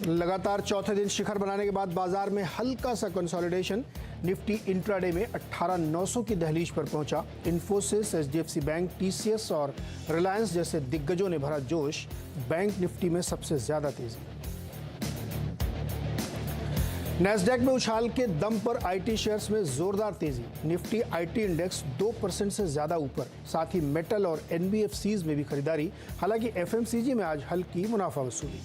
लगातार चौथे दिन शिखर बनाने के बाद बाजार में हल्का सा कंसोलिडेशन। निफ्टी इंट्राडे में 18,900 की दहलीज पर पहुंचा। इन्फोसिस, एचडीएफसी बैंक, टीसीएस और रिलायंस जैसे दिग्गजों ने भरा जोश। बैंक निफ्टी में सबसे ज्यादा तेजी। नैस्डैक में उछाल के दम पर आईटी शेयर्स में जोरदार तेजी। निफ्टी आईटी इंडेक्स 2% से ज्यादा ऊपर। साथ ही मेटल और एनबीएफसीज में भी खरीदारी। हालांकि एफएमसीजी में आज हल्की मुनाफा वसूली।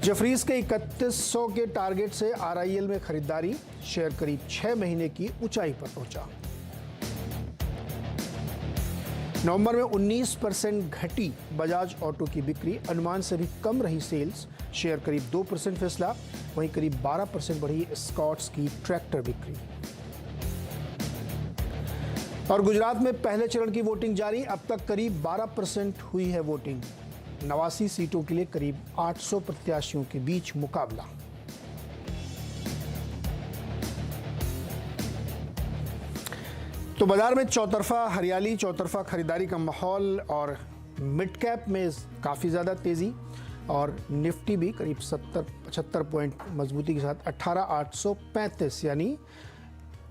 जफरीज के 3100 के टारगेट से आरआईएल में खरीदारी। शेयर करीब 6 महीने की ऊंचाई पर पहुंचा। नवंबर में 19% घटी बजाज ऑटो की बिक्री। अनुमान से भी कम रही सेल्स। शेयर करीब 2% फिसला। वहीं करीब 12% बढ़ी स्कॉट्स की ट्रैक्टर बिक्री। और गुजरात में पहले चरण की वोटिंग जारी। अब तक करीब 12% हुई है वोटिंग। 89 सीटों के लिए करीब 800 प्रत्याशियों के बीच मुकाबला। तो बाजार में चौतरफा हरियाली, चौतरफा खरीदारी का माहौल और मिड कैप में काफ़ी ज़्यादा तेज़ी। और निफ्टी भी करीब 70-75 पॉइंट मजबूती के साथ 18,835 यानी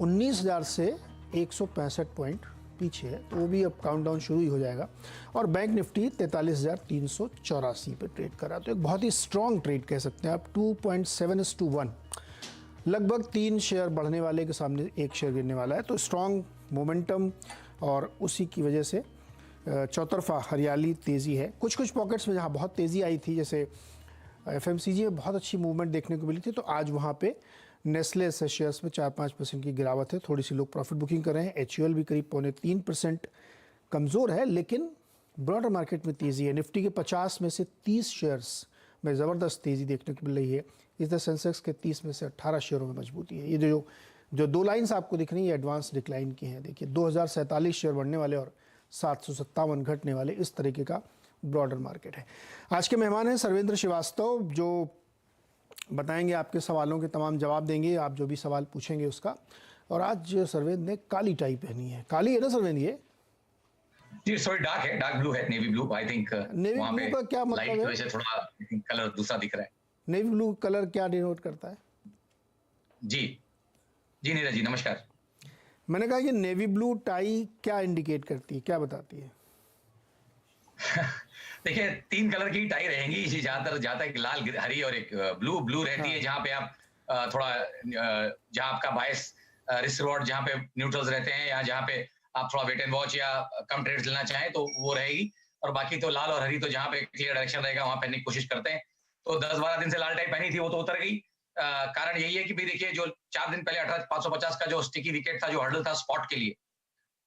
19,000 से 165 पॉइंट पीछे है। तो वो भी अब काउंटडाउन शुरू ही हो जाएगा। और बैंक निफ्टी 43,384 पे ट्रेड कर रहा। तो एक बहुत ही स्ट्रॉन्ग ट्रेड कह सकते हैं आप। 2.7:1 लगभग 3 शेयर बढ़ने वाले के सामने 1 शेयर गिरने वाला है। तो स्ट्रॉन्ग मोमेंटम और उसी की वजह से चौतरफा हरियाली तेज़ी है। कुछ कुछ पॉकेट्स में जहाँ बहुत तेज़ी आई थी, जैसे एफएमसीजी में बहुत अच्छी मूवमेंट देखने को मिली थी, तो आज वहाँ पे नेस्ले से शेयर्स में 4-5% की गिरावट है। थोड़ी सी लोग प्रॉफिट बुकिंग कर रहे हैं। एचयूएल भी करीब 3.25% कमज़ोर है, लेकिन ब्रॉडर मार्केट में तेज़ी है। निफ्टी के 50 में से 30 शेयर्स में ज़बरदस्त तेज़ी देखने को मिल रही है। इस सेंसेक्स के 30 में से 18 शेयरों में मजबूती है। ये जो 2 लाइन्स आपको दिख रही है, एडवांस डिक्लाइन की हैं। देखिए 2047 शेयर बढ़ने वाले और 757 घटने वाले, इस तरीके का ब्रॉडर मार्केट है। आज के मेहमान हैं सर्वेंद्र श्रीवास्तव, जो बताएंगे, आपके सवालों के तमाम जवाब देंगे। आप जो भी सवाल पूछेंगे उसका। और आज सर्वेंद्र ने काली टाई पहनी है। काली है ना सर्वेंद्र? ये जी सॉरी, डार्क है, डार्क ब्लू है, navy blue. I think navy blue का क्या मतलब है? वैसे थोड़ा कलर दूसरा दिख रहा है। नेवी ब्लू कलर क्या डिनोट करता है? जी जी नीरज जी, नमस्कार। मैंने कहा कि नेवी ब्लू टाई क्या इंडिकेट करती है, क्या बताती है? देखिए 3 कलर की टाई रहेंगी। जहाँ तक लाल, हरी और एक ब्लू रहती है। जहाँ पे आप थोड़ा जहाँ आपका बायस रिस्क रिवॉर्ड, जहाँ पे न्यूट्रल्स रहते हैं, या जहाँ पे आप थोड़ा वेट एंड वॉच या कम ट्रेड्स लेना चाहें तो वो रहेगी। और बाकी तो लाल और हरी, तो जहाँ पे क्लियर डायरेक्शन रहेगा वहां पहनने की कोशिश करते हैं। तो 10-12 दिन से लाल टाई पहनी थी, वो तो उतर गई। कारण यही है कि भाई देखिए, जो 4 दिन पहले 18,550 का जो स्टिकी विकेट था, जो हर्डल था स्पॉट के लिए,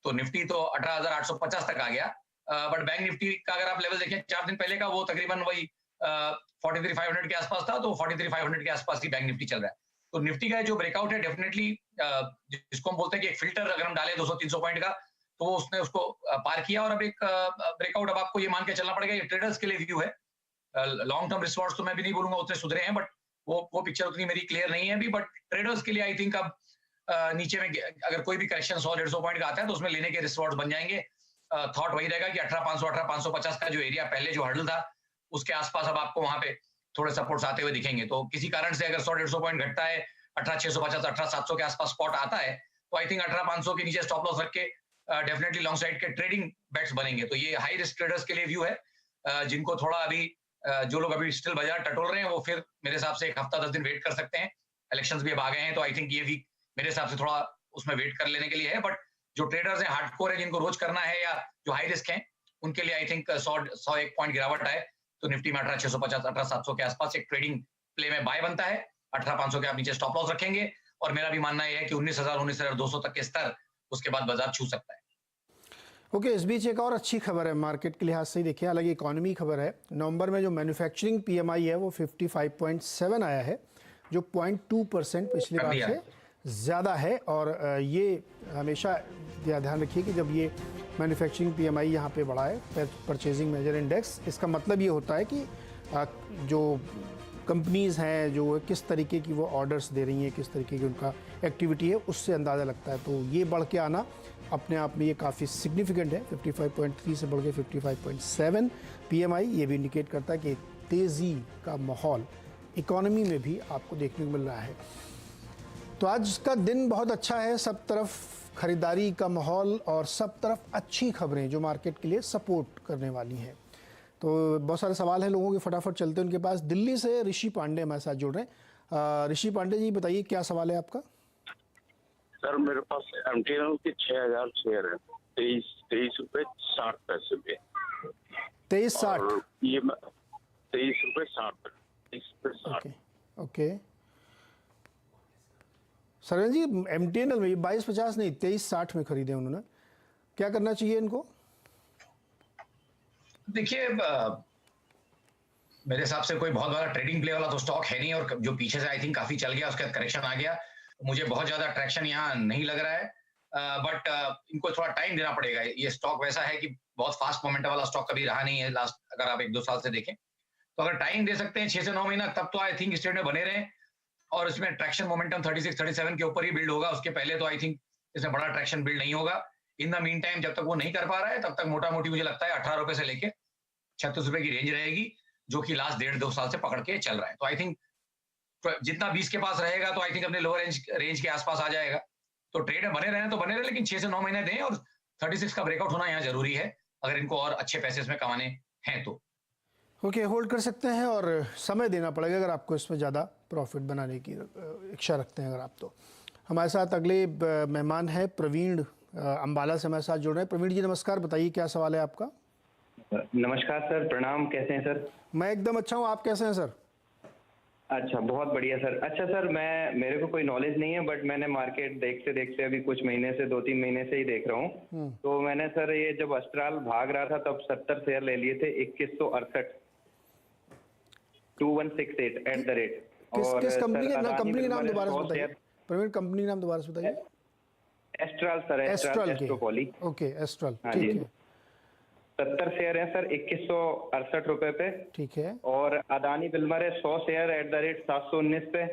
तो निफ्टी तो 18,850 तक आ गया। बट बैंक निफ्टी का अगर आप लेवल देखें 4 दिन पहले का, वो तकरीबन वही 43,500 के आसपास था। तो 43,500 के आसपास ही बैंक निफ्टी चल रहा है। तो निफ्टी का जो ब्रेकआउट है, डेफिनेटली जिसको हम बोलते हैं कि एक फिल्टर अगर हम डालें 200-300 पॉइंट का, तो वो उसने उसको पार किया। और अब एक ब्रेकआउट, अब आपको ये मान के चलना पड़ेगा, ये ट्रेडर्स के लिए व्यू है। लॉन्ग टर्म रिस्क तो मैं भी नहीं बोलूंगा उतने सुधरे हैं, बट वो पिक्चर उतनी मेरी क्लियर नहीं है अभी। बट ट्रेडर्स के लिए आई थिंक अब नीचे में अगर कोई भी करेक्शन 100-150 पॉइंट का आता है, तो उसमें लेने के रिस्क बन जाएंगे। थॉट वही रहेगा कि 18,500, 18,550 का जो एरिया पहले जो हर्डल था, उसके आसपास अब आपको वहां पे थोड़े सपोर्ट्स आते हुए दिखेंगे। तो किसी कारण से अगर 100-150 पॉइंट घटता है, 18,650, 18,700 के आसपास स्पॉट आता है, तो आई थिंक 18,500 के नीचे स्टॉप लॉस रख के डेफिनेटली लॉन्ग साइड के ट्रेडिंग बेट्स बनेंगे। तो ये हाई रिस्क ट्रेडर्स के लिए व्यू है। जिनको थोड़ा अभी जो लोग अभी स्टिल बाजार टटोल रहे हैं, वो फिर मेरे हिसाब से 1 हफ्ता 10 दिन वेट कर सकते हैं। इलेक्शंस भी अब आ गए हैं, तो आई थिंक ये वीक मेरे हिसाब से थोड़ा उसमें वेट कर लेने के लिए है। बट जो ट्रेडर्स हैं, हार्डकोर है, जिनको रोज करना है, या जो हाई रिस्क हैं, उनके लिए आई थिंक 100-101 पॉइंट गिरावट आए तो निफ्टी में 18,650, 18,700 के आसपास एक ट्रेडिंग प्ले में बाय बनता है। 18,500 के आप नीचे स्टॉप लॉस रखेंगे। और मेरा भी मानना यह है कि 19,000, 19,200 तक के स्तर उसके बाद बाजार छू सकता है। ओके, इस बीच एक और अच्छी खबर है मार्केट के लिहाज से। देखिए, हालांकि इकोनॉमी खबर है। नवंबर में जो मैन्युफैक्चरिंग पीएमआई है वो 55.7 आया है, जो 0.2% पिछली बार से ज़्यादा है। और ये हमेशा ध्यान रखिए कि जब ये मैन्युफैक्चरिंग पीएमआई यहाँ पे बढ़ा है, परचेजिंग मेजर इंडेक्स, इसका मतलब ये होता है कि जो कंपनीज़ हैं, जो किस तरीके की वो ऑर्डर्स दे रही हैं, किस तरीके की उनका एक्टिविटी है, उससे अंदाज़ा लगता है। तो ये बढ़ के आना अपने आप में ये काफ़ी सिग्निफिकेंट है। 55.3 से बढ़ के 55.7 पीएमआई, ये भी इंडिकेट करता है कि तेज़ी का माहौल इकोनॉमी में भी आपको देखने को मिल रहा है। तो आज का दिन बहुत अच्छा है, सब तरफ खरीदारी का माहौल और सब तरफ अच्छी खबरें जो मार्केट के लिए सपोर्ट करने वाली हैं। तो बहुत सारे सवाल हैं लोगों के, फटाफट चलते हैं उनके पास। दिल्ली से ऋषि पांडे हमारे साथ जुड़ रहे हैं। ऋषि पांडे जी, बताइए क्या सवाल है आपका? सर मेरे पास एमटीएनएल के 6000 शेयर है, 23 रुपए 60 पैसे पे। 23.60। और ये 23 रुपए 60। Okay okay. Sarvan ji, MTNL में 22.50 नहीं 23.60 में खरीदे उन्होंने, क्या करना चाहिए इनको? देखिए, मेरे हिसाब से कोई बहुत बड़ा ट्रेडिंग प्ले वाला तो स्टॉक है नहीं, और जो पीछे से आई थिंक काफी चल गया, उसके बाद करेक्शन आ गया, मुझे बहुत ज्यादा ट्रैक्शन यहाँ नहीं लग रहा है। बट इनको थोड़ा टाइम देना पड़ेगा। ये स्टॉक वैसा है कि बहुत फास्ट मोमेंटम वाला स्टॉक कभी रहा नहीं है लास्ट, अगर आप 1-2 साल से देखें तो। अगर टाइम दे सकते हैं 6 से 9 महीना, तब तो आई थिंक स्टेट में बने रहे, और इसमें ट्रैक्शन मोमेंटम 36-37 के ऊपर ही बिल्ड होगा। उसके पहले तो आई थिंक इसमें बड़ा ट्रैक्शन बिल्ड नहीं होगा। इन द मीन टाइम जब तक वो नहीं कर पा रहा है, तब तक मोटा मोटी मुझे लगता है 18 रुपए से लेके 36 रुपए की रेंज रहेगी, जो कि लास्ट 1.5-2 साल से पकड़ के चल रहा है। तो आई थिंक जितना 20 के पास रहेगा तो आई थिंक अपने लोअर रेंज के आसपास आ जाएगा। तो ट्रेड में बने रहे तो बने रहे, लेकिन 6 से 9 महीने दें, और 36 का ब्रेकआउट होना यहाँ जरूरी है अगर इनको और अच्छे पैसे इसमें कमाने हैं तो। ओके, होल्ड कर सकते हैं, और समय देना पड़ेगा अगर आपको इसमें ज़्यादा प्रॉफिट बनाने की इच्छा रखते हैं अगर आप तो। हमारे साथ अगले मेहमान हैं प्रवीण, अंबाला से हमारे साथ जुड़ रहे हैं। प्रवीण जी नमस्कार, बताइए क्या सवाल है आपका? नमस्कार सर, प्रणाम, कैसे हैं सर? मैं एकदम अच्छा हूँ, आप कैसे हैं सर? अच्छा, बहुत बढ़िया सर। अच्छा सर, मेरे को कोई नॉलेज नहीं है, बट मैंने मार्केट देखते देखते अभी कुछ महीने से 2-3 महीने से ही देख रहा हूँ। तो मैंने सर ये जब अस्ट्राल भाग रहा था तब 70 शेयर ले लिए थे, 2168 2168 एट द रेट। किस कंपनी के नाम, कंपनी का नाम दोबारा से बताइए प्रवीण, कंपनी नाम दोबारा से बताइए। Astral sir, Astral Astropoly. Okay, Astral, हाँ ठीक जी। है। 70 शेयर है सर 2168 रुपए पे। ठीक है। और अदानी बिल्मर है 100 शेयर एट द रेट 719 पे।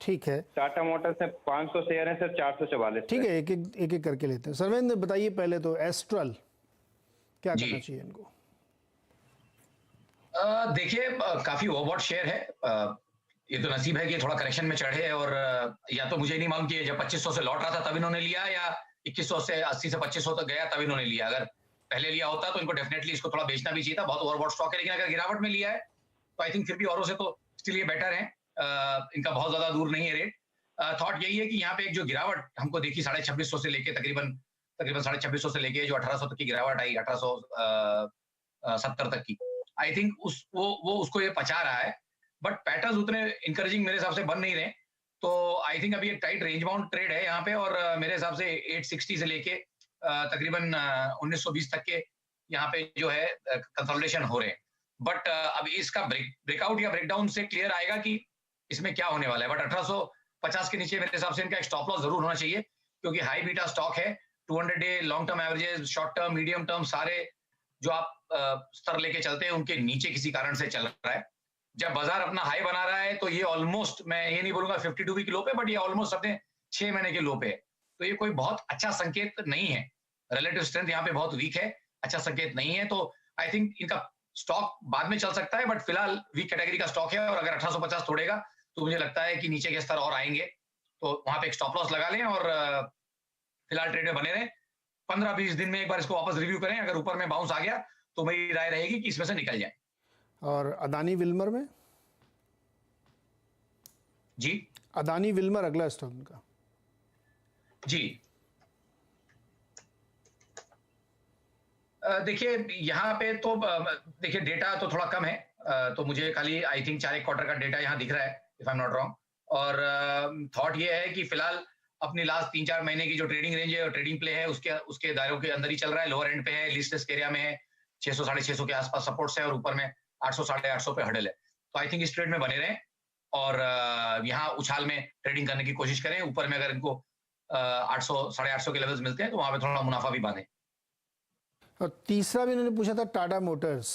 ठीक है। टाटा मोटर्स है 500 शेयर है सर 444। ठीक है, एक एक करके लेते हैं। सर्वेंद्र बताइए पहले तो एस्ट्रल क्या करना चाहिए इनको? देखिए, काफी ओवरबॉट शेयर है। ये तो नसीब है कि थोड़ा करेक्शन में चढ़े, और या तो मुझे नहीं मालूम कि जब 2500 से लौट रहा था तब इन्होंने लिया, या 2100 से 80 से 2500 तक गया तब इन्होंने लिया। अगर पहले लिया होता तो इनको डेफिनेटली इसको थोड़ा बेचना भी चाहिए था, बहुत ओवरबॉट स्टॉक है। लेकिन अगर गिरावट में लिया है तो आई थिंक फिर भी औरों से तो स्टिल ये बेटर है। इनका बहुत ज्यादा दूर नहीं है रेट। थॉट यही है कि यहाँ पे एक जो गिरावट हमको देखी 2650 से लेके तकरीबन 2650 से लेके जो 1800 तक की गिरावट आई, 1870 तक की, आई थिंक वो उसको ये पचा रहा है। बट पैटर्न्स उतने इंकरेजिंग मेरे हिसाब से बन नहीं रहे। तो आई थिंक अभी एक टाइट रेंज बाउंड ट्रेड है यहाँ पे, और मेरे हिसाब से 860 से लेके तकरीबन 1920 तक के यहाँ पे जो है कंसोलिडेशन हो रहे हैं। बट अब इसका ब्रेकआउट या ब्रेकडाउन से क्लियर आएगा कि इसमें क्या होने वाला है। बट 1850 के नीचे मेरे हिसाब से इनका एक स्टॉप लॉस जरूर होना चाहिए, क्योंकि हाई बीटा स्टॉक है। 200 day long term averages, short term, medium term, सारे जो आप स्तर लेके चलते हैं उनके नीचे किसी कारण से चल रहा है। जब बाजार अपना हाई बना रहा है तो ये ऑलमोस्ट, मैं ये नहीं बोलूंगा 52 वीक लो पे, बट ये ऑलमोस्ट अपने 6 महीने के लो पे है। तो ये कोई बहुत अच्छा संकेत नहीं है। रिलेटिव स्ट्रेंथ यहाँ पे बहुत वीक है, अच्छा संकेत नहीं है। तो आई थिंक इनका स्टॉक बाद में चल सकता है, बट फिलहाल वीक कैटेगरी का स्टॉक है, और अगर 1850 तोड़ेगा तो मुझे लगता है कि नीचे के स्तर और आएंगे। तो वहां पे एक स्टॉप लॉस लगा लें, और फिलहाल ट्रेड में बने रहें। 15-20 दिन में एक बार इसको वापस रिव्यू करें। अगर ऊपर में बाउंस आ गया तो मेरी राय रहेगी कि इसमें से निकल जाए। और अदानी विल्मर में? जी, अदानी विल्मर अगला स्टॉक उनका। जी, देखिए यहाँ पे तो देखिए डेटा तो थोड़ा कम है। तो मुझे खाली आई थिंक 4 क्वार्टर का डेटा यहाँ दिख रहा है, if I am not wrong. और थॉट ये है कि फिलहाल अपनी लास्ट 3-4 महीने की जो ट्रेडिंग रेंज है और ट्रेडिंग प्ले है उसके दायरों के अंदर ही चल रहा है। लोअर एंड पे है, लिस्ट रिस्क एरिया में है, 600-650 के आसपास सपोर्ट्स है, और ऊपर में 800-850 पे हडल है। तो आई थिंक इस ट्रेड में बने रहें, और यहाँ उछाल में ट्रेडिंग करने की कोशिश करें। ऊपर में अगर इनको 800-850 के लेवल्स मिलते हैं तो वहां पे थोड़ा मुनाफा भी बांधें। और तीसरा भी उन्होंने पूछा था टाटा मोटर्स।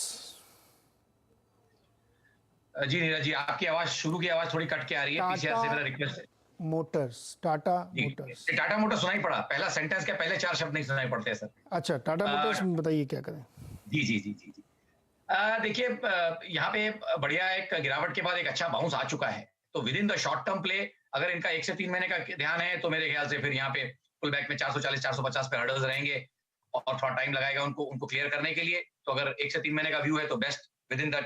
जी नीरज जी, आपकी आवाज, शुरू की आवाज थोड़ी कट के आ रही है, पीसीआर से मेरा रिक्वेस्ट है। Motors, Tata Motors. Tata Motors सुनाई पड़ा, पहला सेंटेंस के पहले 4 शब्द नहीं सुनाई पड़ते सर। अच्छा, टाटा मोटर्स में बताइए क्या करें? जी जी जी जी जी देखिए यहाँ पे बढ़िया एक गिरावट के बाद एक अच्छा बाउंस आ चुका है, तो with in the short term play अगर इनका 1 से 3 महीने का ध्यान है तो मेरे ख्याल से फिर यहाँ पे पुल बैक में 440 450 पे हर्डल्स रहेंगे और थोड़ा टाइम लगाएगा उनको उनको क्लियर करने के लिए। तो अगर 1 से 3 महीने का व्यू है तो best with in the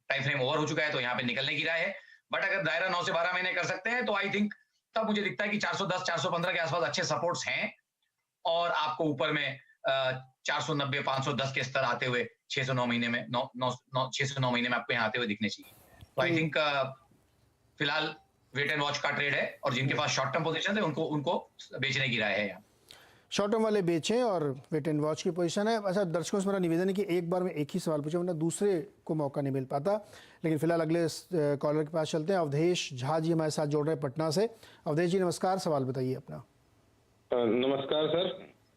time frame over हो चुका है तो यहाँ पे निकलने की राय है। बट अगर दायरा 9 से 12 महीने कर सकते हैं तो आई थिंक तब मुझे दिखता है कि 410 415 के आसपास अच्छे सपोर्ट्स हैं और आपको ऊपर में 490 510 के स्तर आते हुए 6 से 9 महीने में 6 से 9 महीने में आपको यहाँ आते हुए दिखने चाहिए। तो आई थिंक फिलहाल वेट एंड वॉच का ट्रेड है और जिनके पास शॉर्ट टर्म पोजीशन है उनको बेचने की राय है यहाँ। शॉर्ट टर्म वाले बेचें और वेट एंड वॉच की पोजीशन है। अच्छा दर्शकों से मेरा निवेदन है कि एक बार में एक ही सवाल पूछे वरना दूसरे को मौका नहीं मिल पाता। लेकिन फिलहाल अगले कॉलर के पास चलते हैं। अवधेश झा जी हमारे साथ जोड़ रहे हैं पटना से। अवधेश जी नमस्कार, सवाल बताइए अपना। नमस्कार सर,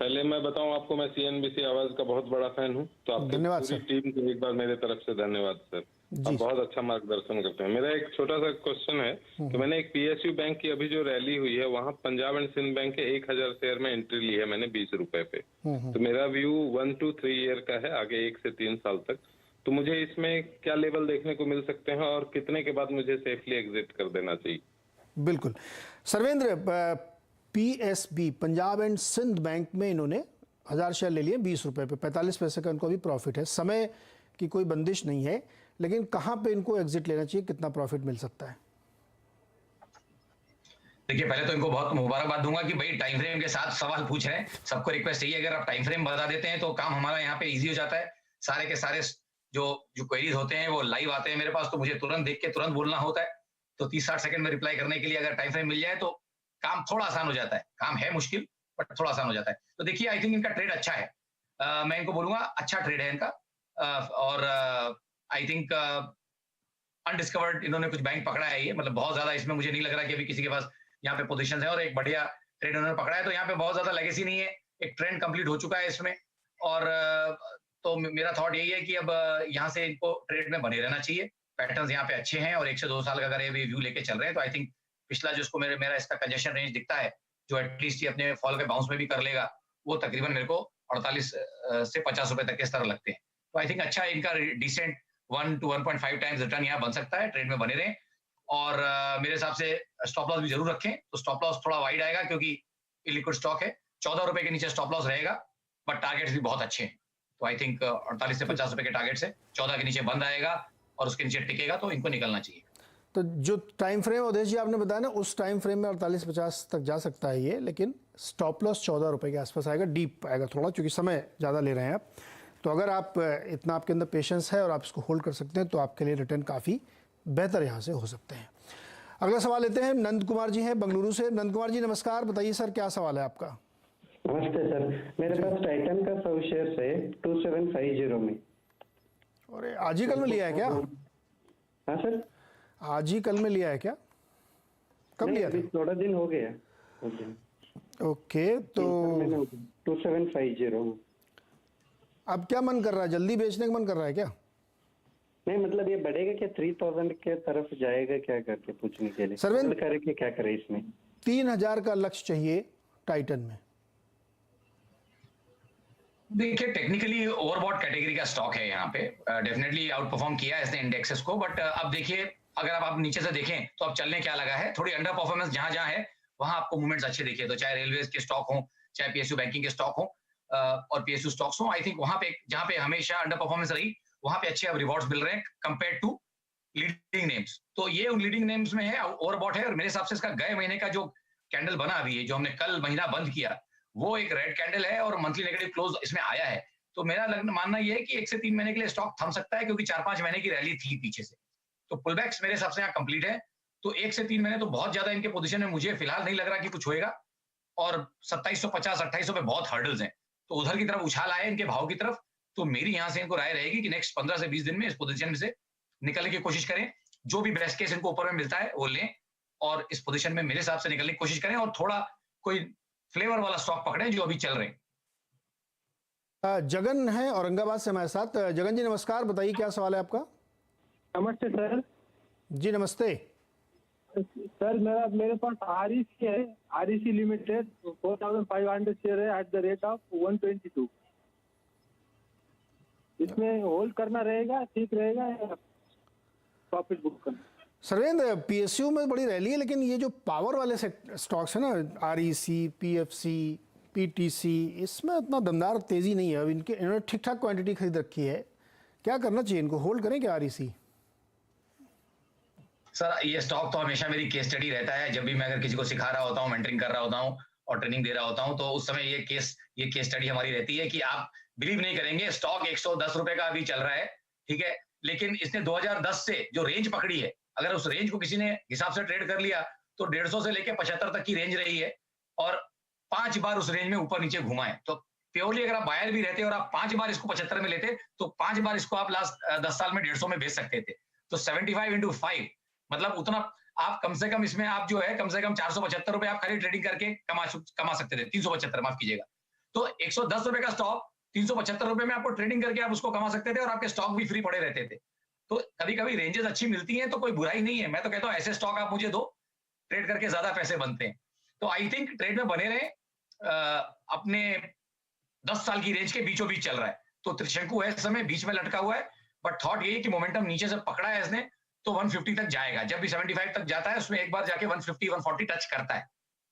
पहले मैं बताऊं आपको मैं सीएनबीसी आवाज का बहुत बड़ा फैन हूं, तो आपकी धन्यवाद पूरी सर। टीम को एक बार मेरे तरफ से धन्यवाद सर। आप बहुत अच्छा मार्गदर्शन करते हैं। मेरा एक छोटा सा क्वेश्चन है कि मैंने एक पीएसयू बैंक की अभी जो रैली हुई है वहां पंजाब एंड सिंध बैंक के 1000 शेयर में एंट्री ली है मैंने 20 रुपए पे। तो मेरा व्यू 1 to 3 ईयर का है, आगे 1 से 3 साल तक। तो मुझे इसमें क्या लेवल देखने को मिल सकते हैं और कितने के बाद मुझे सेफली एग्जिट कर देना चाहिए? बिल्कुल Sarvendra, PSB Punjab and Sind bank में इन्होंने 1000 शेयर ले लिए 20 रुपए पे, 45 पैसे का इनको अभी प्रॉफिट है। समय की कोई बंदिश नहीं है, लेकिन कहाँ पे इनको एग्जिट लेना चाहिए, कितना प्रॉफिट मिल सकता है? देखिए पहले तो इनको बहुत मुबारकबाद दूंगा कि भाई टाइम फ्रेम के साथ सवाल पूछ रहे हैं। सबको रिक्वेस्ट यही है अगर आप टाइम फ्रेम बता देते हैं तो काम हमारा यहाँ पे इजी हो जाता है। सारे के सारे जो क्वेरीज होते हैं वो लाइव आते हैं मेरे पास, तो मुझे तुरंत देख के तुरंत बोलना होता है। तो 30-60 सेकंड में रिप्लाई करने के लिए अगर टाइम फ्रेम मिल जाए तो काम थोड़ा आसान हो जाता है। काम है मुश्किल बट थोड़ा आसान हो जाता है। तो देखिए आई थिंक इनका ट्रेड अच्छा है। मैं इनको बोलूंगा अच्छा ट्रेड है इनका। और आई थिंक अनडिस्कवर्ड इन्होंने कुछ बैंक पकड़ा है ये, मतलब बहुत ज्यादा इसमें मुझे नहीं लग रहा कि अभी किसी के पास यहाँ पे पोजीशन है और एक बढ़िया ट्रेड उन्होंने पकड़ा है। तो यहाँ पे बहुत ज्यादा लेगेसी नहीं है, एक ट्रेंड कंप्लीट हो चुका है इसमें। और तो मेरा थॉट यही है कि अब यहाँ से इनको ट्रेड में बने रहना चाहिए। पैटर्न्स यहाँ पे अच्छे हैं और 1 से 2 साल का अगर ये व्यू लेके चल रहे हैं तो आई थिंक पिछला जो मेरा इसका कंजेशन रेंज दिखता है जो एटलीस्ट ये अपने फॉल के बाउंस में भी कर लेगा, वो तकरीबन मेरे को 48 से 50 रुपए तक के स्तर लगते हैं। तो आई थिंक अच्छा इनका डिसेंट 1 to 1.5 टाइम्स रिटर्न यहाँ बन सकता है। ट्रेड में बने रहें और मेरे हिसाब से स्टॉप लॉस भी जरूर रखें। तो स्टॉप लॉस थोड़ा वाइड आएगा क्योंकि इलिक्विड स्टॉक है। 14 रुपए के नीचे स्टॉप लॉस रहेगा बट टारगेट्स भी बहुत अच्छे हैं। तो आई थिंक 48 से 50 रुपए के टारगेट से 14 के नीचे बंद आएगा और उसके नीचे टिकेगा तो इनको निकलना चाहिए। तो जो टाइम फ्रेम अवधेश जी आपने बताया ना, उस टाइम फ्रेम में 48-50 तक जा सकता है ये, लेकिन स्टॉप लॉस 14 रुपए के आसपास आएगा, डीप आएगा थोड़ा, क्योंकि समय ज़्यादा ले रहे हैं आप। तो अगर आप इतना आपके अंदर पेशेंस है और आप इसको होल्ड कर सकते हैं तो आपके लिए रिटर्न काफ़ी बेहतर यहाँ से हो सकते हैं। अगला सवाल लेते हैं, नंद कुमार जी हैं बेंगलुरु से। नंद कुमार जी नमस्कार, बताइए सर क्या सवाल है आपका? नमस्ते सर, मेरे पास टाइटन का 100 शेयर है 2750 में। और आज ही कल में लिया है क्या? हाँ सर, आज ही कल में लिया है क्या? कब लिया था? थोड़ा दिन हो गया। ओके, तो 2750। अब क्या मन कर रहा है, जल्दी बेचने का मन कर रहा है क्या? नहीं मतलब ये बढ़ेगा क्या, 3000 के तरफ जाएगा क्या करके पूछने के लिए। सर्वेंद्र करे कि क्या करे इसमें? 3000 का लक्ष्य चाहिए टाइटन में। देखिए टेक्निकली ओवरबॉट कैटेगरी का स्टॉक है यहाँ पे, डेफिनेटली आउट परफॉर्म किया है इसने इंडेक्सेस को। बट अब देखिए अगर आप नीचे से देखें तो अब चलने क्या लगा है, थोड़ी अंडर परफॉर्मेंस जहां जहां है वहां आपको मूवमेंट्स अच्छे दिखे। तो चाहे रेलवे के स्टॉक हो, चाहे पीएसयू बैंकिंग के स्टॉक हो और पीएसयू स्टॉक्स हो, आई थिंक वहां पे जहां पे हमेशा अंडर परफॉर्मेंस रही वहां पे अच्छे अब रिवॉर्ड्स मिल रहे हैं कंपेयर टू लीडिंग नेम्स। तो ये उन लीडिंग नेम्स में है, ओवरबॉट है। और मेरे हिसाब से इसका गए महीने का जो कैंडल बना अभी है, जो हमने कल महीना बंद किया, वो एक रेड कैंडल है और मंथली नेगेटिव क्लोज इसमें आया है। तो मेरा मानना यह है कि 1 से 3 महीने के लिए स्टॉक थम सकता है क्योंकि 4-5 महीने की रैली थी पीछे से। तो पुलबैक्स मेरे हिसाब से यहाँ कंप्लीट है। तो 1 से 3 महीने तो बहुत ज्यादा इनके पोजीशन में मुझे फिलहाल नहीं लग रहा कि कुछ होएगा। और 2750-2800 पे बहुत हर्डल्स हैं, तो उधर की तरफ उछाल आए इनके भाव की तरफ। तो मेरी यहाँ से इनको राय रहेगी कि नेक्स्ट 15 से 20 दिन में इस पोजीशन से निकलने की कोशिश करें। जो भी बेस्ट केस इनको ऊपर में मिलता है वो लें और इस पोजीशन में मेरे हिसाब से निकलने की कोशिश करें और थोड़ा कोई फ्लेवर वाला स्टॉक पकड़ें जो अभी चल रहे हैं। जगन है औरंगाबाद से हमारे साथ। जगन जी नमस्कार, बताइए क्या सवाल है आपका? नमस्ते सर। जी नमस्ते सर, मेरे पास आरईसी है, आरईसी लिमिटेड 4500 शेयर है एट द रेट ऑफ 122। इसमें होल्ड करना रहेगा, ठीक रहेगा या प्रॉफिट बुक करना? सर्वेंद्र, पीएसयू में बड़ी रैली है, लेकिन ये जो पावर वाले स्टॉक्स है ना, आरईसी, पीएफसी, पीटीसी, इसमें उतना दमदार तेजी नहीं है। अब इन्होंने ठीक ठाक क्वांटिटी खरीद रखी है, क्या करना चाहिए इनको? होल्ड करें क्या आरईसी? सर ये स्टॉक तो हमेशा मेरी केस स्टडी रहता है। जब भी मैं अगर किसी को सिखा रहा होता हूँ, मेंटरिंग कर रहा होता हूँ और ट्रेनिंग दे रहा होता हूँ, तो उस समय ये केस स्टडी हमारी रहती है कि आप बिलीव नहीं करेंगे, स्टॉक 110 रुपए का अभी चल रहा है, ठीक है, लेकिन इसने 2010 से जो रेंज पकड़ी है, अगर उस रेंज को किसी ने हिसाब से ट्रेड कर लिया तो 150 से लेके 75 तक की रेंज रही है और 5 बार उस रेंज में ऊपर नीचे घुमा है। तो प्योरली अगर आप बायर भी रहते और आप 5 बार इसको 75 में लेते तो 5 बार इसको आप लास्ट 10 साल में 150 में बेच सकते थे। तो 75 into 5 मतलब उतना आप कम से कम इसमें आप जो है कम से कम 475 रुपए आप खाली ट्रेडिंग करके कमा सकते थे। 375, माफ कीजिएगा। तो 110 रुपए का स्टॉक 375 रुपए में आपको ट्रेडिंग करके आप उसको कमा सकते थे और आपके स्टॉक भी फ्री पड़े रहते थे। तो कभी कभी रेंजेस अच्छी मिलती हैं तो कोई बुराई नहीं है। मैं तो कहता हूं ऐसे स्टॉक आप मुझे दो, ट्रेड करके ज्यादा पैसे बनते हैं। तो आई थिंक ट्रेड में बने रहे। अपने 10 साल की रेंज के बीचों बीच चल रहा है, तो त्रिशंकु है इस समय बीच में लटका हुआ है। बट थॉट ये है कि मोमेंटम नीचे से पकड़ा है इसने तो 150 तक जाएगा। जब भी 75 तक जाता है उसमें एक बार जाके 150 140 टच करता है।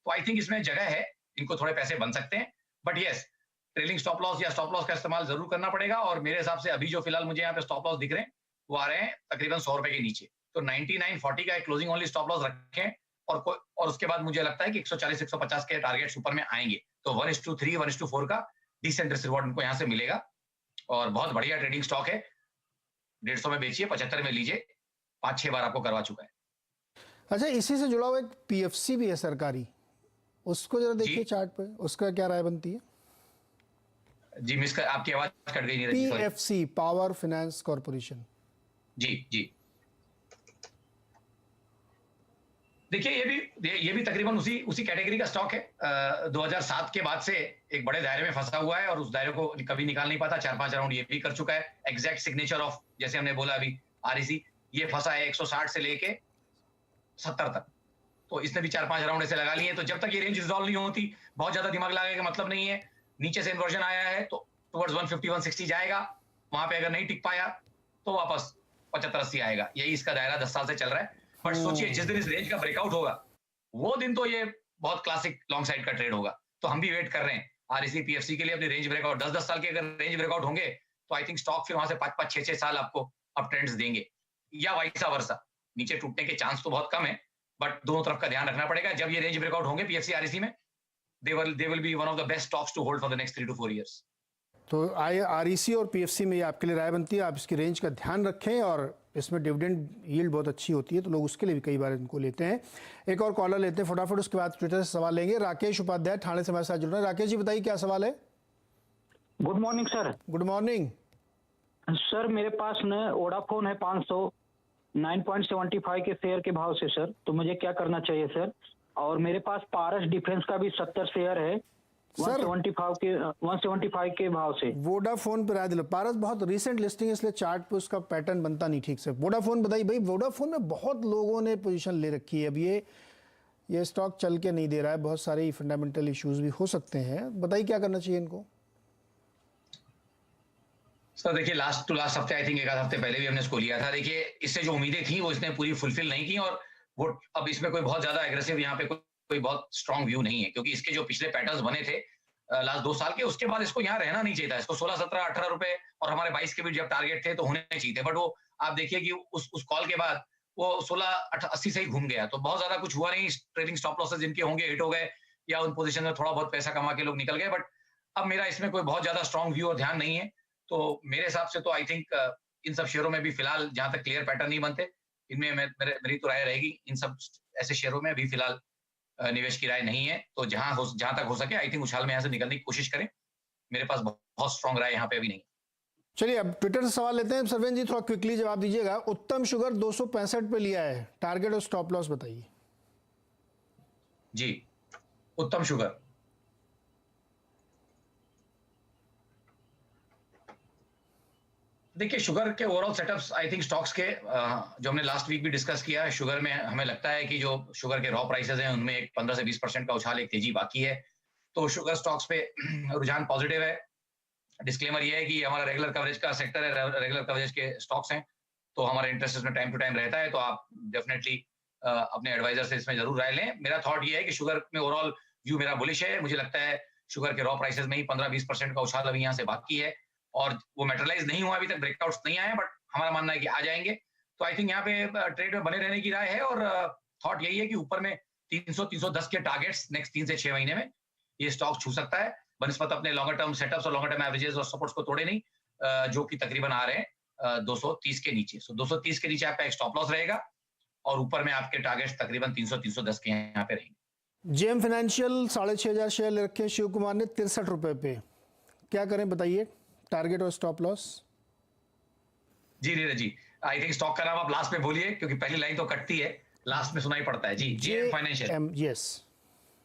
तो आई थिंक इसमें जगह है, इनको थोड़े पैसे बन सकते हैं। But yes, trailing stop loss या स्टॉप लॉस का इस्तेमाल जरूर करना पड़ेगा। और मेरे हिसाब से अभी जो फिलहाल मुझे यहाँ पे स्टॉप लॉस दिख रहे हैं वो आ रहे हैं तकरीबन 100 रुपए के नीचे। तो 99.40 का एक क्लोजिंग ओनली स्टॉप लॉस रखें और उसके बाद मुझे लगता है कि 140 150 के टारगेट्स ऊपर में आएंगे। तो 1:3 1:4 का डिसेंट रिस्क रिवॉर्ड इनको यहाँ से मिलेगा और बहुत बढ़िया ट्रेडिंग स्टॉक है। 150 में बेचिए, 75 में लीजिए, 5-6 बार आपको करवा चुका है। अच्छा, इसी से जुड़ा हुआ एक पीएफसी भी है सरकारी, उसको जरा देखिए चार्ट पे, उसका क्या राय बनती है? जी मिस कर, आपकी आवाज कट गई। नहीं रही। PFC, Power Finance Corporation. जी देखिए ये भी तकरीबन उसी कैटेगरी का स्टॉक है। 2007 के बाद से एक बड़े दायरे में फंसा हुआ है और उस दायरे को कभी निकाल नहीं पाता। 4-5 राउंड ये भी कर चुका है। एग्जैक्ट सिग्नेचर ऑफ, जैसे हमने बोला अभी, आरईसी, ये फंसा है 160 से लेके 70 तक। तो इसने भी 4-5 राउंड ऐसे लगा लिए। तो जब तक ये रेंज रिजॉल्व नहीं होती, बहुत ज्यादा दिमाग लगाने का मतलब नहीं है। नीचे से इन्वर्जन आया है तो टुवर्ड्स 150 160 जाएगा। वहां पे अगर नहीं टिक पाया तो वापस 75-80 आएगा। यही इसका दायरा 10 साल से चल रहा है। बट सोचिए, जिस दिन इस रेंज का ब्रेकआउट होगा वो दिन तो ये बहुत क्लासिक लॉन्ग साइड का ट्रेड होगा। तो हम भी वेट कर रहे हैं आरईसी पीएफसी के लिए। अपनी रेंज ब्रेकआउट 10-10 साल के अगर रेंज ब्रेकआउट होंगे तो आई थिंक स्टॉक फिर वहां से 5-5 6-6 साल आपको अप ट्रेंड्स देंगे, या वाइसा वर्सा। नीचे टूटने के चांस तो बहुत कम है, बट दोनों तरफ का ध्यान रखना पड़ेगा। जब ये रेंज ब्रेकआउट होंगे पीएफसी आरईसी में, they will be one of the best stocks to hold for the next 3 to 4 years. तो आरईसी और पीएफसी में ये आपके लिए राय बनती है, आप इसकी रेंज का ध्यान रखें। और इसमें डिविडेंड यील्ड बहुत अच्छी होती है तो लोग उसके लिए भी कई बार इनको लेते हैं। एक और कॉलर लेते हैं फटाफट, उसके बाद ट्विटर से सवाल लेंगे। राकेश उपाध्याय ठाणे से हमारे साथ जुड़ रहे हैं। राकेश जी बताइए क्या सवाल है? Good morning sir. Good morning sir, मेरे पास न वोडाफोन है 500 9.75 के शेयर के भाव से सर, तो मुझे क्या करना चाहिए सर? और मेरे पास पारस डिफेंस का भी 70 शेयर है 175 के भाव से। वोडाफोन पर राय दिलो। पारस बहुत रिसेंट लिस्टिंग है इसलिए चार्ट पे उसका पैटर्न बनता नहीं ठीक से। वोडाफोन बताइए भाई। वोडाफोन में बहुत लोगों ने पोजीशन ले रखी है। अब ये स्टॉक चल के नहीं दे रहा है, बहुत सारे फंडामेंटल इश्यूज भी हो सकते हैं। बताइए क्या करना चाहिए इनको? सर देखिए, लास्ट टू लास्ट हफ्ते, आई थिंक एक आध हफ्ते पहले भी हमने इसको लिया था। देखिए, इससे जो उम्मीदें थी वो इसने पूरी फुलफिल नहीं की और वो अब इसमें कोई बहुत ज्यादा एग्रेसिव यहाँ पे कोई बहुत स्ट्रॉन्ग व्यू नहीं है, क्योंकि इसके जो पिछले पैटर्न्स बने थे लास्ट 2 साल के, उसके बाद इसको यहाँ रहना नहीं चाहिए था। इसको 16 17 18 रुपए और हमारे 22 के भी जब टारगेट थे तो होने चाहिए थे। बट वो आप देखिए कि उस कॉल के बाद वो 16-80 से ही घूम गया। तो बहुत ज्यादा कुछ हुआ नहीं। ट्रेडिंग स्टॉप लॉसेस जिनके होंगे हिट हो गए, या उन पोजीशन में थोड़ा बहुत पैसा कमा के लोग निकल गए। बट अब मेरा इसमें कोई बहुत ज्यादा स्ट्रॉन्ग व्यू और ध्यान नहीं है। तो मेरे हिसाब से तो आई थिंक इन सब शेयरों में भी फिलहाल जहां तक क्लियर पैटर्न नहीं बनते, इनमें मेरी तो राय रहेगी इन सब ऐसे शेयरों में भी फिलहाल निवेश की राय नहीं है। तो जहां तक हो सके आई थिंक उछाल में यहाँ से निकलने की कोशिश करें। मेरे पास बहुत स्ट्रॉन्ग राय यहाँ पे अभी नहीं। चलिए अब ट्विटर से सवाल लेते हैं। सरवेन जी थोड़ा क्विकली जवाब दीजिएगा। उत्तम शुगर 265 पे लिया है, टारगेट और स्टॉप लॉस बताइए। जी, उत्तम शुगर देखिए, शुगर के overall setups I think stocks के जो हमने लास्ट वीक भी डिस्कस किया है, शुगर में हमें लगता है कि जो शुगर के रॉ प्राइसेस हैं उनमें एक 15 से 20% का उछाल, एक तेजी बाकी है। तो शुगर स्टॉक्स पे रुझान पॉजिटिव है। डिस्क्लेमर ये है कि हमारा रेगुलर कवरेज का सेक्टर है, रेगुलर कवरेज के स्टॉक्स हैं, तो हमारा इंटरेस्ट इसमें टाइम टू टाइम रहता है, तो आप डेफिनेटली अपने एडवाइजर से इसमें जरूर राय लें। मेरा थॉट ये है कि शुगर में ओवरऑल व्यू मेरा बुलिश है। मुझे लगता है शुगर के रॉ प्राइसेस में ही 15-20% का उछाल अभी यहाँ से बाकी है, और वो मेटेरियलाइज नहीं हुआ, अभी तक ब्रेकआउट्स नहीं आए, बट हमारा मानना है कि आ जाएंगे। तो आई थिंक यहाँ पे ट्रेड में बने रहने की राय है, और थॉट यही है कि ऊपर में 300-310 के टारगेट्स नेक्स्ट 3 से 6 महीने में ये स्टॉक छू सकता है, बनस्पत अपने लॉन्गर टर्म सेटअप्स और लॉन्गर टर्म एवरेजेस और सपोर्ट्स को तोड़े नहीं, जो कि तकरीबन आ रहे हैं 230 के नीचे। सो 230 के नीचे आपका एक स्टॉप लॉस रहेगा, और ऊपर में आपके टारगेट्स तकरीबन 300-310 के यहाँ पे रहेंगे। जेएम फाइनेंशियल 6,500 शेयर ले रखे शिव कुमार ने 63 रुपए पे, क्या करें बताइए, टारगेट और स्टॉप लॉस? जी Neeraj ji, I think stock का नाम आप लास्ट में बोलिए, क्योंकि पहली लाइन तो कटती है, लास्ट में सुनाई पड़ता है। जी, जेएम फाइनेंशियल। यस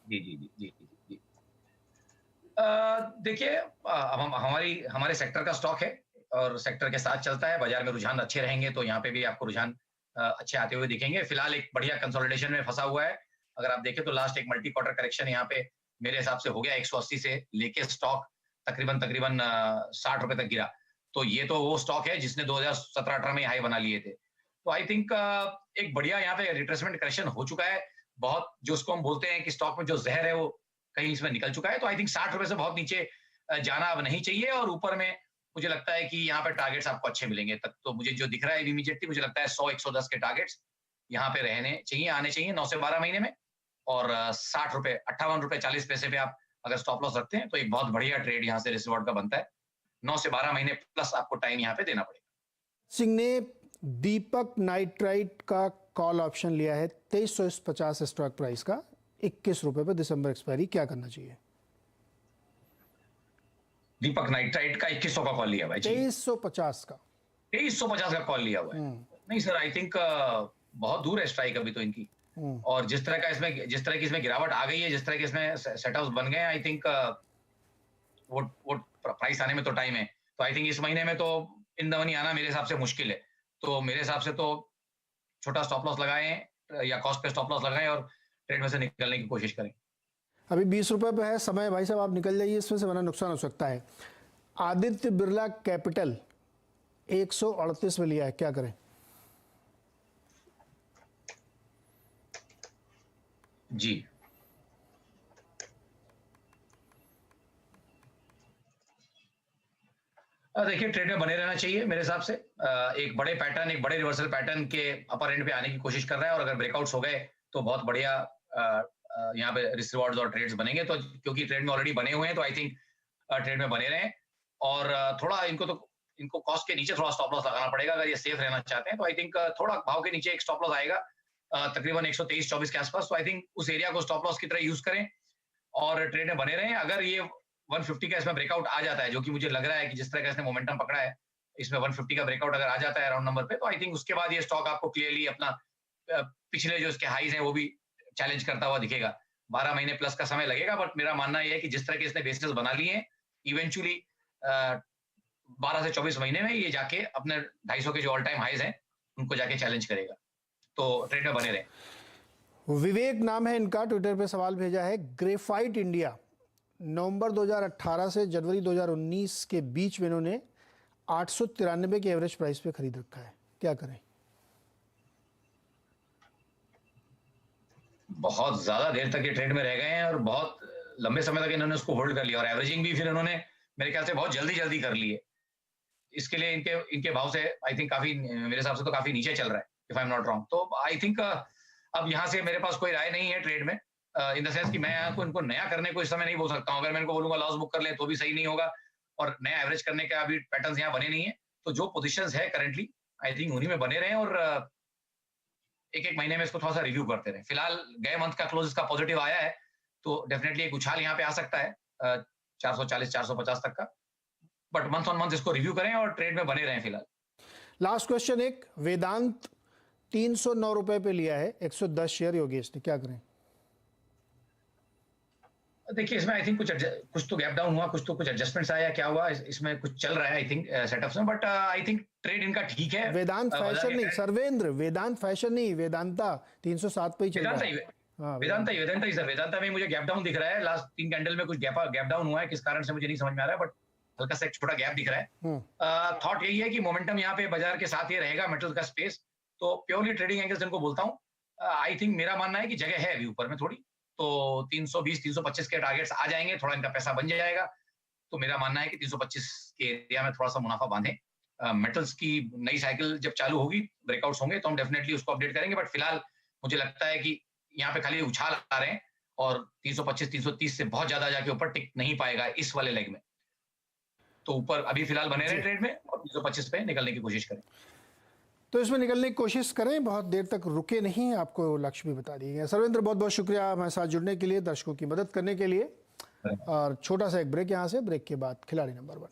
जी जी जी जी जी। देखिए, हमारे सेक्टर का स्टॉक है, और सेक्टर के साथ चलता है। बाजार में रुझान अच्छे रहेंगे तो यहाँ पे भी आपको रुझान अच्छे आते हुए दिखेंगे। फिलहाल एक बढ़िया कंसोलिडेशन में फंसा हुआ है। अगर आप देखें तो लास्ट एक मल्टी क्वार्टर करेक्शन यहाँ पे मेरे हिसाब से हो गया, 180 से लेके स्टॉक तकरीबन 60 रुपए तक गिरा। तो ये तो वो स्टॉक है जिसने 2017-18 में हाई बना लिए थे। तो आई थिंक एक बढ़िया यहाँ पे रिट्रेसमेंट करेक्शन हो चुका है बहुत, जो उसको हम बोलते हैं कि स्टॉक में जो जहर है वो कहीं इसमें निकल चुका है। तो आई थिंक 60 रुपए से बहुत नीचे जाना अब नहीं चाहिए, और ऊपर में मुझे लगता है कि यहाँ पे टारगेट्स आपको अच्छे मिलेंगे। तक तो मुझे जो दिख रहा है इमीडिएटली, मुझे लगता है 100-110 के टारगेट्स यहाँ पे रहने चाहिए, आने चाहिए 9 से 12 महीने में। और 60 रुपए 58 रुपए 40 पैसे पे आप अगर स्टॉप लॉस रखते हैं तो एक बहुत बढ़िया ट्रेड यहाँ से रिस्क रिवॉर्ड का बनता है। 9 से 12 महीने प्लस आपको टाइम यहाँ पे देना पड़ेगा। सिंह ने दीपक नाइट्राइट का कॉल ऑप्शन लिया है 2350 स्टॉक प्राइस का, 21 रुपए पे दिसंबर एक्सपायरी, क्या करना चाहिए? दीपक नाइट्राइट का 2100 का कॉल लिया हुआ है। 2350 का 2350 का कॉल लिया हुआ है। नहीं सर, आई थिंक बहुत दूर है स्ट्राइक अभी तो इनकी, और जिस तरह की इसमें गिरावट आ गई है, जिस तरह के इसमें सेटअप्स बन गए हैं, आई थिंक वो प्राइस आने में तो टाइम है। तो आई थिंक इस महीने में तो इन द मनी आना मेरे हिसाब से मुश्किल है। तो मेरे हिसाब से तो छोटा स्टॉप लॉस लगाएं या कॉस्ट पे स्टॉप लॉस लगाएं और ट्रेड में से निकलने की कोशिश करें। अभी 20 रुपए पे है समय, भाई साहब आप निकल जाइए इसमें से, वरना नुकसान हो सकता है। आदित्य बिरला कैपिटल 138 में लिया है, क्या करें? जी, देखिए ट्रेड में बने रहना चाहिए मेरे हिसाब से। एक बड़े रिवर्सल पैटर्न के अपर एंड पे आने की कोशिश कर रहा है, और अगर ब्रेकआउट्स हो गए तो बहुत बढ़िया यहाँ पे रिस्क रिवॉर्ड्स और ट्रेड्स बनेंगे। तो क्योंकि ट्रेड में ऑलरेडी बने हुए हैं, तो आई थिंक ट्रेड में बने रहें, और थोड़ा इनको कॉस्ट के नीचे थोड़ा स्टॉप लॉस लगाना पड़ेगा अगर ये सेफ रहना चाहते हैं। तो आई थिंक थोड़ा भाव के नीचे एक स्टॉप लॉस आएगा तकरीबन 123-24 के आसपास। तो आई थिंक उस एरिया को स्टॉप लॉस की तरह यूज करें और ट्रेड में बने रहें। अगर ये 150 का इसमें ब्रेकआउट आ जाता है, जो कि मुझे लग रहा है कि जिस तरह का इसने मोमेंटम पकड़ा है, इसमें 150 का ब्रेकआउट अगर आ जाता है राउंड नंबर पे, तो आई थिंक उसके बाद ये स्टॉक आपको क्लियरली अपना पिछले जो इसके हाईज हैं वो भी चैलेंज करता हुआ दिखेगा। 12 महीने प्लस का समय लगेगा, बट मेरा मानना यह है कि जिस तरह के इसने बेसिस बना लिए हैं, इवेंचुअली 12 से 24 महीने में ये जाके अपने 250 के जो ऑल टाइम हाईज हैं उनको जाके चैलेंज करेगा। तो ट्रेड में बने रहे। विवेक नाम है इनका, ट्विटर पे सवाल भेजा है। ग्रेफाइट इंडिया नवंबर 2018 से जनवरी 2019 के बीच में इन्होंने 893 के एवरेज प्राइस पे खरीद रखा है, क्या करें? बहुत ज्यादा देर तक ये ट्रेड में रह गए हैं और बहुत लंबे समय तक इन्होंने उसको होल्ड कर लिया, और एवरेजिंग भी फिर इन्होंने मेरे ख्याल से बहुत जल्दी कर ली है। इसके लिए इनके भाव से आई थिंक काफी, मेरे हिसाब से तो काफी नीचे चल रहा है, if I am not wrong. तो आई थिंक अब यहाँ से मेरे पास कोई राय नहीं है ट्रेड में, इन द सेंस कि मैं इनको नया करने को इस समय नहीं बोल सकता हूँ। अगर मैं इनको बोलूंगा लॉस बुक कर ले तो भी सही नहीं होगा, और नया एवरेज करने का अभी पैटर्न्स यहाँ बने नहीं है। तो जो पोजीशंस है करंटली आई थिंक उन्हीं में बने रहे, और एक महीने में इसको थोड़ा सा रिव्यू करते रहे। फिलहाल गए मंथ का क्लोज इसका पॉजिटिव आया है, तो डेफिनेटली एक उछाल यहाँ पे आ सकता है 440-450 तक का, बट मंथ ऑन मंथ इसको रिव्यू करें और ट्रेड में बने रहें फिलहाल। लास्ट क्वेश्चन, एक वेदांत 309 रुपए पे लिया है, 110 शेयर योगेश ने, क्या करें? देखिए इसमें आई थिंक कुछ तो गैप डाउन हुआ, कुछ एडजस्टमेंट्स आया, क्या हुआ इसमें कुछ चल रहा है आई थिंक सेटअप्स में, बट आई थिंक ट्रेड इनका ठीक है। वेदांत फैशन नहीं सर्वेंद्र, वेदांत फैशन नहीं, वेदांता 307 पे ही चल रहा है। वेदांता ही सर, वेदांता में मुझे गैप डाउन दिख रहा है। लास्ट 3 कैंडल में कुछ गैप डाउन हुआ है, किस कारण से मुझे नहीं समझ में आ रहा है, बट हल्का सा एक छोटा गैप दिख रहा है। थॉट यही है कि मोमेंटम यहाँ पे बाजार के साथ ये रहेगा, मेटल का स्पेस। तो प्योरली ट्रेडिंग एंगल जिनको बोलता हूँ, आई थिंक मेरा मानना है कि जगह है अभी ऊपर में थोड़ी, तो 320 325 के टारगेट्स आ जाएंगे, थोड़ा इनका पैसा बन जाएगा। तो मेरा मानना है कि 325 के एरिया में थोड़ा सा मुनाफा बांधें। मेटल्स की नई साइकिल जब चालू होगी, ब्रेकआउट्स होंगे, तो हम डेफिनेटली उसको अपडेट करेंगे। बट फिलहाल मुझे लगता है कि यहाँ पे खाली उछाल आ रहे हैं और 325 330 से बहुत ज्यादा जाके ऊपर टिक नहीं पाएगा इस वाले लेग में। तो ऊपर अभी फिलहाल बने रहे ट्रेड में और 325 पे निकलने की कोशिश करें। तो इसमें निकलने की कोशिश करें, बहुत देर तक रुके नहीं, आपको लक्ष्य भी बता दिए गए। सर्वेंद्र, बहुत बहुत शुक्रिया हमारे साथ जुड़ने के लिए, दर्शकों की मदद करने के लिए। और छोटा सा एक ब्रेक यहाँ से, ब्रेक के बाद खिलाड़ी नंबर 1।